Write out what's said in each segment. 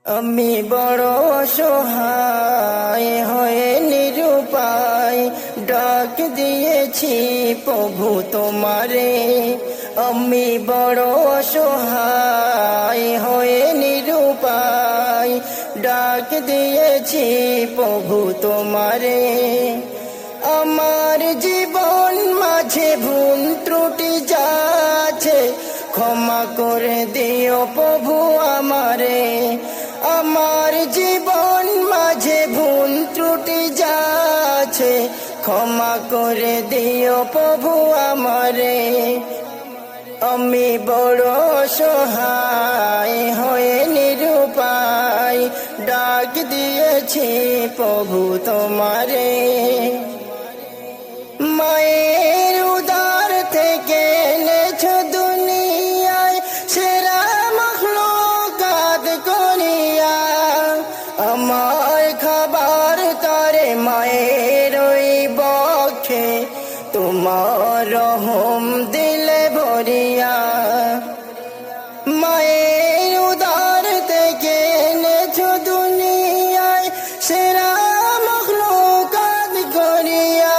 আমি বড় অসহায় হয়ে নিরুপায় ডাক দিয়েছি প্রভু তোমারে। আমি বড় অসহায় হয়ে নিরুপায় ডাক দিয়েছি প্রভু তোমারে। আমার জীবন মাঝে ভুল ত্রুটি যাচ্ছে, ক্ষমা করে দিও প্রভু আমারে। আমার জীবন মাঝে ভুল ত্রুটি যাচ্ছে, ক্ষমা করে দিও প্রভু আমারে। আমি বড় অসহায় হয়ে নিরুপায় ডাক দিয়েছি প্রভু তোমারে। মায়ের উদর থেকে এনেছো দুনিয়ায় সেরা মখলুকাত করিয়া, আমার খাবার তারে মায়ের ওই বক্ষে তোমার রহম দিলে ভরিয়া। মায়ের উদর থেকে এনেছো দুনিয়ায় সেরা মখলুকাত করিয়া,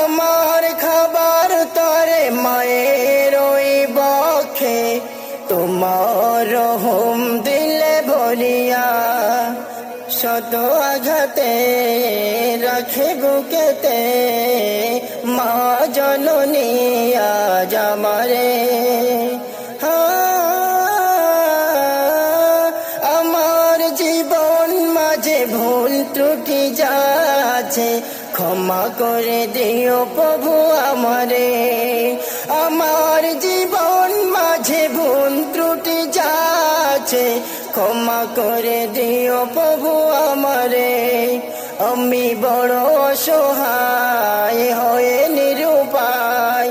আমার খাবার তরে মায়ের ওই বক্ষে তোমার রহম দিলে ভরিয়া। শত আঘাতে রাখে বুকেতে মা জননী আজ আমারে। আমার জীবন মাঝে ভুল ত্রুটি যাচ্ছে, ক্ষমা করে দিও প্রভু আমারে। আমার জীবন মাঝে ভুল ত্রুটি যাচ্ছে, ক্ষমা করে দিও প্রভু আমারে। আমি বড় অসহায় হয়ে নিরুপায়,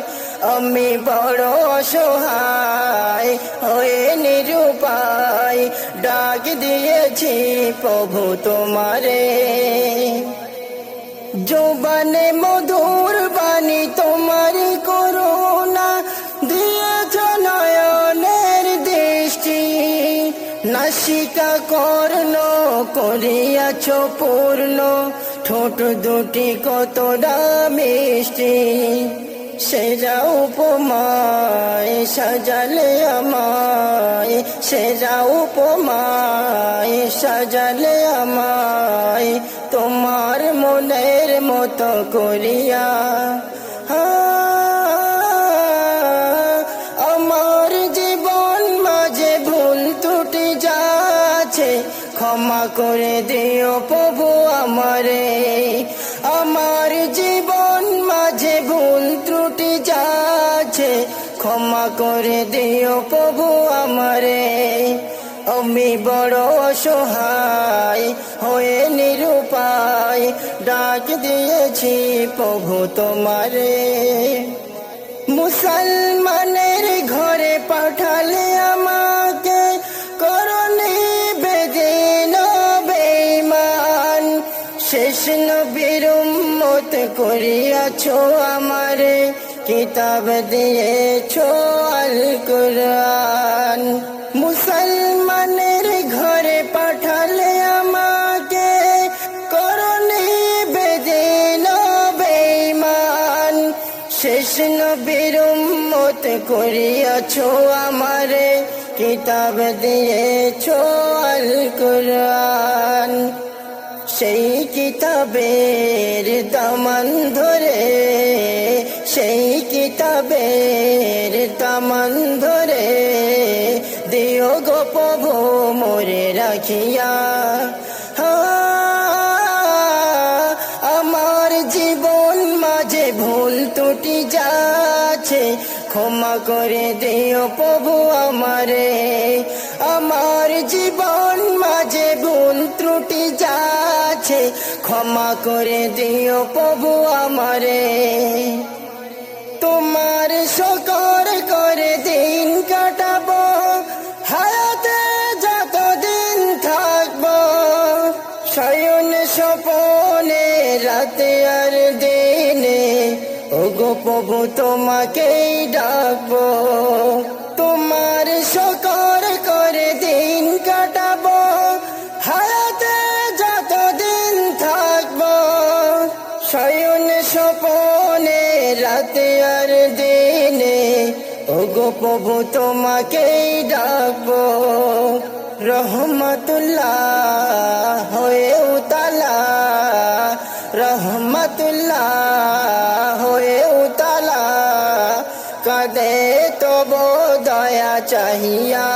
আমি বড় অসহায় হয়ে নিরুপায় ডাক দিয়েছি প্রভু তোমারে। যৌবনে মধুর বাণী তোমার করুণা দিয়েছ নয়নের দৃষ্টি, নাসিকা কর্ণ করিয়াছ পূর্ণ ঠোঁট দুটি কতটা মিষ্টি। সেরা উপমায় সাজালে আমায়, সেরা উপমায় সাজালে আমায় তোমার মনের মতো করিয়া। আমার জীবন মাঝে ভুল ত্রুটি যাচ্ছে, ক্ষমা করে দিও প্রভু আমারে। আমার জীবন মাঝে ভুল ত্রুটি যাচ্ছে, ক্ষমা করে দিও প্রভু আমারে। আমি বড় অসহায় হয়ে নিরুপায় ডাক দিয়েছি প্রভু তোমারে। মুসলমানের ঘরে পাঠালে আমাকে করনি বেদিন বেঈমান, শেষ নবীর উম্মত করিয়াছ আমারে, কিতাব দিয়েছ আল কুরআন। মুসলমানের ঘরে পাঠালে আমাকে করনি বেদিন বেঈমান, শেষ নবীর উম্মত করিয়াছ আমারে, কিতাব দিয়েছ আল কুরআন। সেই কিতাবের দামান ধরে, সেই কিতাবের দামান ধরে দিও গো প্রভু মোরে রাখিয়া। আমার জীবন মাঝে ভুল ত্রুটি যাচ্ছে, ক্ষমা করে দিও প্রভু আমারে। আমার জীবন মাঝে ভুল ত্রুটি যাচ্ছে, ক্ষমা করে দিও প্রভু আমারে। তোমার শকর করে দিন কাটাবো, হায়াতে যতদিন থাকবো, শয়ন স্বপনে রাতে আর দিনে ওগো প্রভু তোমাকেই ডাকবো। তোমার শকর করে দিন কাটাবো, প্রভু তোমাকেই ডাকবো রহমতুল্লাহ হয়ে উতালা রহমতুল্লাহ হয়ে উতালা কাঁদে তব দয়া চাহিয়া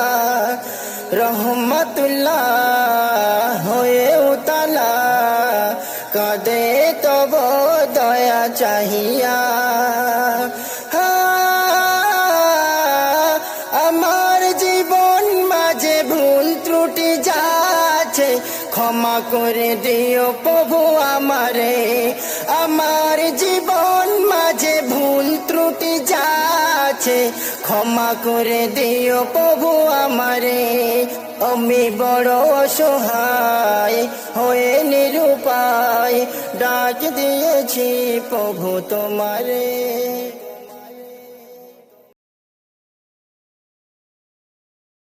রহমতুল্লাহ হয়ে উতালা কাঁদে তব দয়া চাহিয়া আমার জীবন মাঝে ভুল ত্রুটি যাচ্ছে ক্ষমা করে দিও প্রভু আমারে আমার জীবন মাঝে ভুল ত্রুটি যাচ্ছে ক্ষমা করে দিও প্রভু আমারে আমি বড় অসহায় হয়ে নিরুপায় ডাক দিয়েছি প্রভু তোমারে।